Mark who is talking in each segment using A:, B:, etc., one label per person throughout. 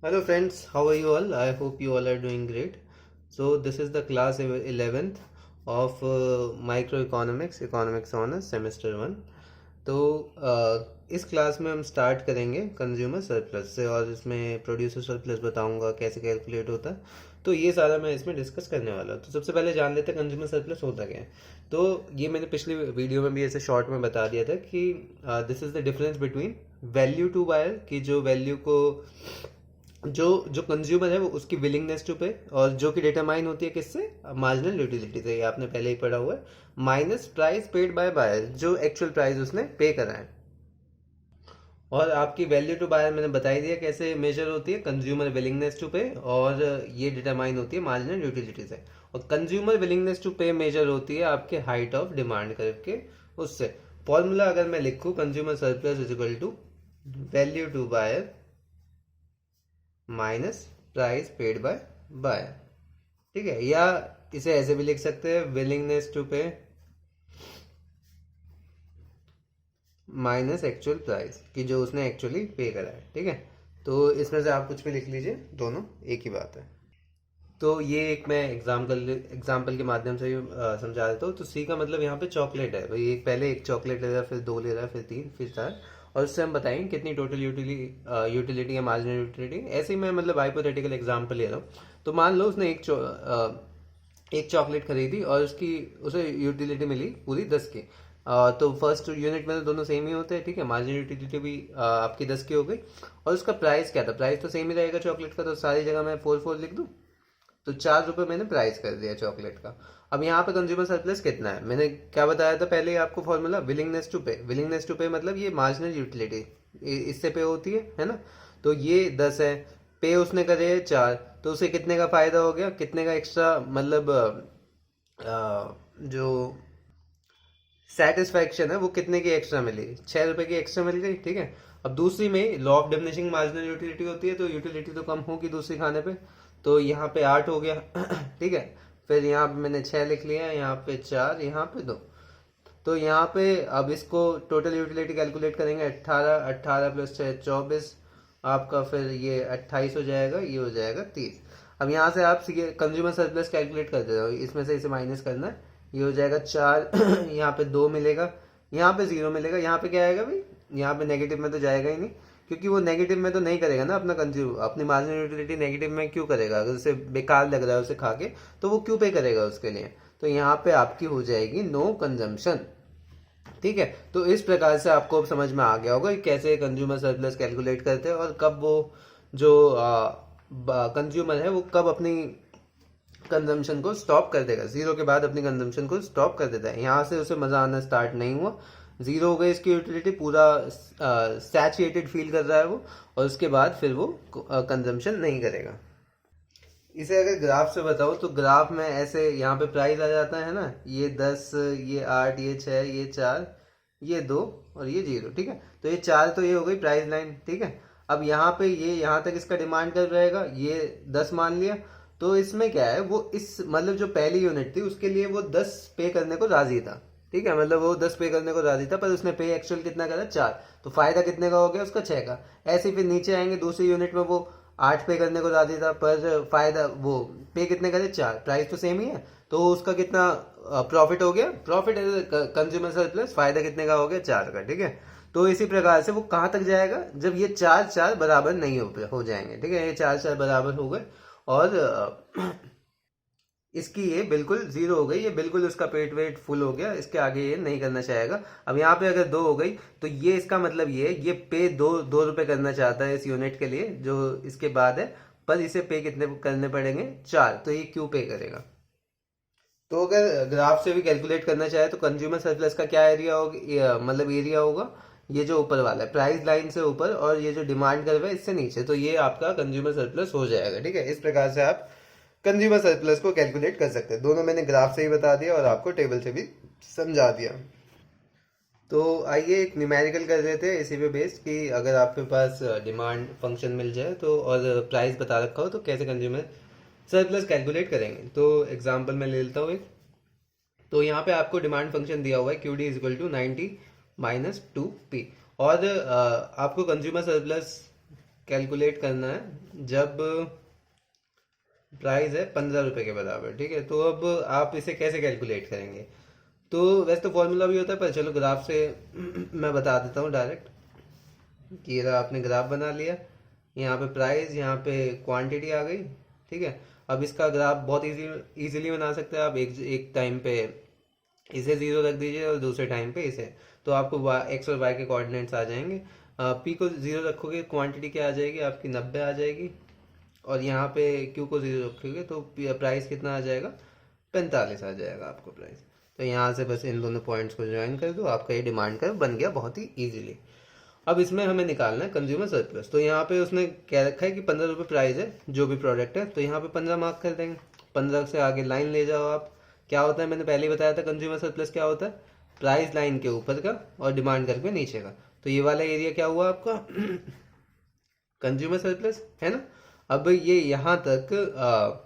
A: Hello friends, how are you all? I hope you all are doing great. So this is the class 11th of microeconomics, economics honors semester 1. तो इस class में हम start करेंगे consumer surplus से और इसमें producer surplus बताऊंगा कैसे कैलकुलेट होता है। तो ये सारा मैं इसमें डिस्कस करने वाला हूँ। तो सबसे पहले जान लेते हैं कंज्यूमर सरप्लस होता क्या है। तो ये मैंने पिछली वीडियो में भी ऐसे शॉर्ट में बता दिया था कि this is the difference between value to buyer, कि जो वैल्यू को जो जो कंज्यूमर है वो उसकी विलिंगनेस टू पे, और जो कि डिटरमाइन होती है किससे, मार्जिनल यूटिलिटी से, ये आपने पहले ही पढ़ा हुआ है, minus price paid by buyer, जो एक्चुअल प्राइस उसने पे करा है। और आपकी वैल्यू टू बायर मैंने बता ही दिया कैसे मेजर होती है, कंज्यूमर विलिंगनेस टू पे, और ये डिटरमाइन होती है मार्जिनल यूटिलिटी से। और कंज्यूमर विलिंगनेस टू पे मेजर होती है आपके हाइट ऑफ डिमांड करके उससे। फॉर्मूला अगर मैं लिखूँ, consumer surplus is equal to value to buyer minus price paid by buyer, ठीक है। या इसे ऐसे भी लिख सकते हैं, willingness to pay minus actual price, कि जो उसने एक्चुअली पे करा है, ठीक है। तो इसमें से आप कुछ भी लिख लीजिए, दोनों एक ही बात है। तो ये एक मैं एग्जाम्पल के माध्यम से समझा देता हूँ। तो सी का मतलब यहाँ पे चॉकलेट है भाई, एक पहले एक चॉकलेट ले रहा है, फिर दो ले रहा है, फिर तीन, फिर चार, और उससे हम बताएंगे कितनी टोटल यूटिलिटी या मार्जिनल यूटिलिटी। ऐसे ही मैं मतलब हाइपोथेटिकल एग्जाम्पल ले रहा हूँ। तो मान लो उसने एक चॉकलेट खरीदी और उसकी उसे यूटिलिटी मिली पूरी 10 की। तो फर्स्ट यूनिट में तो दोनों सेम ही होते हैं, ठीक है। मार्जिनल यूटिलिटी भी आपकी 10 की हो गई, और उसका प्राइस क्या था, प्राइस तो सेम ही रहेगा चॉकलेट का, तो सारी जगह मैं 4 लिख दूँ। तो 4 रुपये मैंने प्राइस कर दिया चॉकलेट का। अब यहाँ पे कंज्यूमर सरप्लस कितना है, मैंने क्या बताया था पहले ही आपको फॉर्मूला, विलिंगनेस टू पे। विलिंगनेस टू पे मतलब ये मार्जिनल यूटिलिटी इससे पे होती है ना। तो ये 10 है, पे उसने करे है 4, तो उसे कितने का फायदा हो गया, कितने का एक्स्ट्रा, मतलब जो सेटिस्फैक्शन है वो कितने की एक्स्ट्रा मिली, 6 रुपए की एक्स्ट्रा मिल गई, ठीक है। अब दूसरी में law of diminishing marginal utility होती है, तो यूटिलिटी तो कम होगी दूसरी खाने पे। तो यहाँ पे 8 हो गया ठीक है। फिर यहाँ पे मैंने 6 लिख लिया, यहाँ पे 4, यहाँ पे 2। तो यहाँ पे अब इसको टोटल यूटिलिटी कैलकुलेट करेंगे, 18, 18 प्लस 6 24 आपका, फिर ये 28 हो जाएगा, ये हो जाएगा 30। अब यहाँ से आप कंज्यूमर सरप्लस कैलकुलेट कर दे रहे हो, इसमें से इसे माइनस करना है, ये हो जाएगा 4 यहाँ पे 2 मिलेगा, यहाँ पे 0 मिलेगा, यहाँ पे क्या आएगा भाई, यहाँ पे नेगेटिव में तो जाएगा ही नहीं, क्योंकि वो नेगेटिव में तो नहीं करेगा ना अपना कंज्यूम, अपनी मार्जिनल यूटिलिटी नेगेटिव में क्यों करेगा, अगर उसे बेकार लग रहा है उसे खा के, तो वो क्यों पे करेगा उसके लिए। तो यहाँ पे आपकी हो जाएगी नो कंजम्पशन, ठीक है। तो इस प्रकार से आपको अब समझ में आ गया होगा कि कैसे कंज्यूमर सरप्लस कैलकुलेट करते हैं, और कब वो जो कंज्यूमर है वो कब अपनी कंजम्पशन को स्टॉप कर देगा, जीरो के बाद अपनी कंजम्पशन को स्टॉप कर देता है। यहाँ से उसे मजा आना स्टार्ट नहीं हुआ, जीरो हो गई इसकी यूटिलिटी, पूरा सैचुरेटेड फील कर रहा है वो, और उसके बाद फिर वो कंजम्पशन नहीं करेगा। इसे अगर ग्राफ से बताओ तो ग्राफ में ऐसे यहाँ पे प्राइस आ जाता है ना, ये 10, ये 8, ये 6, ये 4, ये 2, और ये 0, ठीक है। तो ये 4, तो ये हो गई प्राइस लाइन, ठीक है। अब यहाँ पे ये यहाँ तक इसका डिमांड कर रहेगा, ये 10 मान लिया। तो इसमें क्या है, वो इस मतलब जो पहली यूनिट थी उसके लिए वो 10 पे करने को राजी था, ठीक है। मतलब वो 10 पे करने को राजी था, पर उसने पे एक्चुअल कितना करा, 4। तो फायदा कितने का हो गया उसका, 6 का। ऐसे फिर नीचे आएंगे, दूसरी यूनिट में वो 8 पे करने को राजी था, पर फायदा वो पे कितने करे, 4, प्राइस तो सेम ही है, तो उसका कितना प्रॉफिट हो गया, प्रॉफिट कंज्यूमर सरप्लस, फायदा कितने का हो गया, 4 का, ठीक है। तो इसी प्रकार से वो कहाँ तक जाएगा, जब ये 4 बराबर नहीं हो जाएंगे, ठीक है। ये 4 बराबर हो गए, और इसकी ये बिल्कुल 0 हो गई, ये बिल्कुल उसका पेट वेट फुल हो गया, इसके आगे ये नहीं करना चाहेगा। अब यहाँ पे अगर 2 हो गई, तो ये इसका मतलब ये पे 2 रुपए करना चाहता है इस यूनिट के लिए जो इसके बाद है, पर इसे पे कितने करने पड़ेंगे, 4, तो ये क्यों पे करेगा। तो अगर ग्राफ से भी कैलकुलेट करना चाहे तो कंज्यूमर सरप्लस का क्या एरिया होगा, मतलब एरिया होगा, ये जो ऊपर वाला है प्राइस लाइन से ऊपर, और ये जो डिमांड कर रहा है इससे नीचे, तो ये आपका कंज्यूमर सरप्लस हो जाएगा, ठीक है। इस प्रकार से आप कंज्यूमर सरप्लस को कैलकुलेट कर सकते हैं। दोनों मैंने ग्राफ से ही बता दिया और आपको टेबल से भी समझा दिया। तो आइए एक न्यूमेरिकल कर देते हैं इसी पे बेस्ड, कि अगर आपके पास डिमांड फंक्शन मिल जाए तो, और प्राइस बता रखा हो, तो कैसे कंज्यूमर सरप्लस कैलकुलेट करेंगे। तो एग्जांपल मैं ले लेता हूँ एक। तो यहाँ पे आपको डिमांड फंक्शन दिया हुआ है, Q D is equal to 90 minus 2 P, और आपको कंज्यूमर सरप्लस कैलकुलेट करना है जब प्राइस है 15 रुपए के बराबर, ठीक है। तो अब आप इसे कैसे कैलकुलेट करेंगे? तो वैसे तो फॉर्मूला भी होता है, पर चलो ग्राफ से मैं बता देता हूँ डायरेक्ट। कि ये आपने ग्राफ बना लिया, यहाँ पे प्राइस, यहाँ पे क्वांटिटी आ गई, ठीक है। अब इसका ग्राफ बहुत इजीली बना सकते हैं आप। एक टाइम पे इसे 0 रख दीजिए और दूसरे टाइम पे इसे, तो आपको एक्स और वाई के कोऑर्डिनेट्स आ जाएंगे। पी को 0 रखोगे, क्वांटिटी क्या आ जाएगी आपकी, 90 आ जाएगी। और यहाँ पे क्यू को 0 रखोगे तो प्राइस कितना आ जाएगा, 45 आ जाएगा आपको प्राइस। तो यहाँ से बस इन दोनों पॉइंट्स को ज्वाइन कर दो, आपका ये डिमांड कर्व बन गया बहुत ही इजीली। अब इसमें हमें निकालना है कंज्यूमर सरप्लस। तो यहाँ पे उसने कह रखा है कि 15 रुपये प्राइस है जो भी प्रोडक्ट है, तो यहाँ पे 15 मार्क कर देंगे। 15 से आगे लाइन ले जाओ आप। क्या होता है, मैंने पहले ही बताया था कंज्यूमर सरप्लस क्या होता है, प्राइस लाइन के ऊपर का और डिमांड कर्व के नीचे का। तो ये वाला एरिया क्या हुआ आपका कंज्यूमर सरप्लस, है ना। अब ये यहाँ तक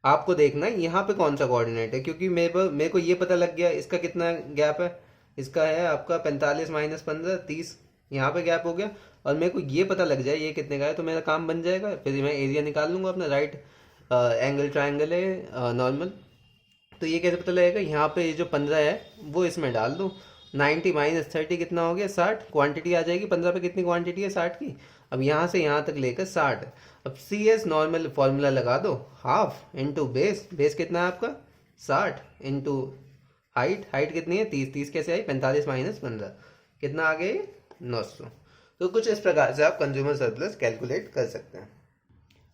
A: आपको देखना है यहाँ पे कौन सा कोऑर्डिनेट है, क्योंकि मेरे को ये पता लग गया इसका कितना गैप है। इसका है आपका 45 माइनस 15, 30, यहाँ पे गैप हो गया। और मेरे को ये पता लग जाए ये कितने का है, तो मेरा काम बन जाएगा। फिर मैं एरिया निकाल लूंगा अपना, राइट एंगल ट्राइंगल है नॉर्मल। तो ये कैसे पता लगेगा, यहाँ पे ये जो 15 है वो इसमें डाल दो। 90 माइनस 30 कितना हो गया, 60। क्वांटिटी आ जाएगी 15 पे, कितनी क्वांटिटी है, 60 की। अब यहाँ से यहाँ तक लेकर 60। अब सी एस नॉर्मल फॉर्मूला लगा दो, हाफ इंटू बेस। बेस कितना है आपका 60 इंटू हाइट। हाइट कितनी है 30। 30 कैसे आई, 45 माइनस 15 कितना आ गया, 900। तो कुछ इस प्रकार से आप कंज्यूमर सरप्लस कैलकुलेट कर सकते हैं।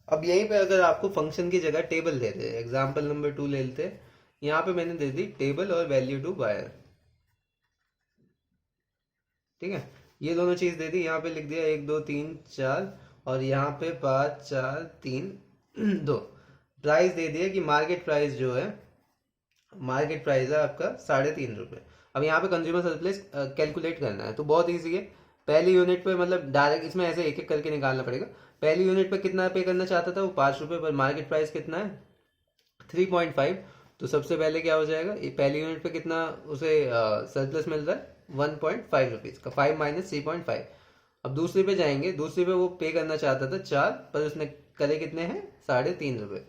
A: अब यहीं पे अगर आपको फंक्शन की जगह टेबल दे दे, एग्जाम्पल नंबर 2 ले लेते हैं। यहाँ पे मैंने दे दी टेबल और वैल्यू टू बायर, ठीक है। ये दोनों चीज दे दी, यहाँ पे लिख दिया 1 2 3 4, और यहाँ पे 5 4 3 2। प्राइस दे दिया कि मार्केट प्राइस जो है, मार्केट प्राइस है आपका 3.5 रुपये। अब यहाँ पे कंज्यूमर सरप्लस कैलकुलेट करना है, तो बहुत ईजी है। पहली यूनिट पे मतलब डायरेक्ट इसमें ऐसे एक एक करके निकालना पड़ेगा। पहली यूनिट पे कितना पे करना चाहता था वो 5 रुपये, पर मार्केट प्राइस कितना है 3.5। तो सबसे पहले क्या हो जाएगा, ये पहली यूनिट पे कितना उसे सरप्लस मिल रहा है 1.5 रुपीज का, 5 माइनस 3.5। अब दूसरे पे जाएंगे, दूसरे पे वो पे करना चाहता था 4, पर उसने करे कितने हैं 3.5 रुपये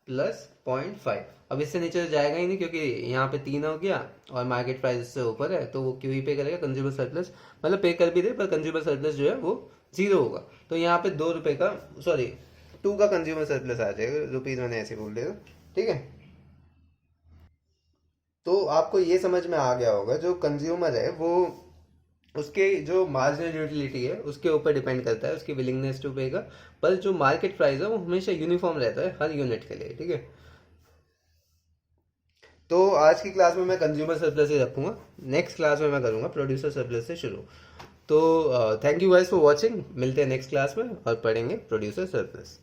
A: प्लस 0.5। अब इससे नीचे तो जाएगा ही नहीं, क्योंकि यहाँ पे 3 हो गया और मार्केट प्राइस से ऊपर है, तो वो क्यों ही पे करेगा कंज्यूमर सरप्लस, मतलब पे कर भी दे पर कंज्यूमर सरप्लस जो है वो 0 होगा। तो यहाँ पे 2 रुपये का, सॉरी 2 का कंज्यूमर सरप्लस आ जाएगा, रुपीज मैंने ऐसे बोल दिया, ठीक है। तो आपको ये समझ में आ गया होगा, जो कंज्यूमर है वो उसके जो मार्जिनल यूटिलिटी है उसके ऊपर डिपेंड करता है, उसकी विलिंगनेस टू पे का। पर जो मार्केट प्राइस है वो हमेशा यूनिफॉर्म रहता है हर यूनिट के लिए, ठीक है। तो आज की क्लास में मैं कंज्यूमर सरप्लस ही रखूंगा, नेक्स्ट क्लास में मैं करूंगा प्रोड्यूसर सरप्लस से शुरू। तो thank you guys for watching, मिलते हैं नेक्स्ट क्लास में और पढ़ेंगे प्रोड्यूसर सरप्लस।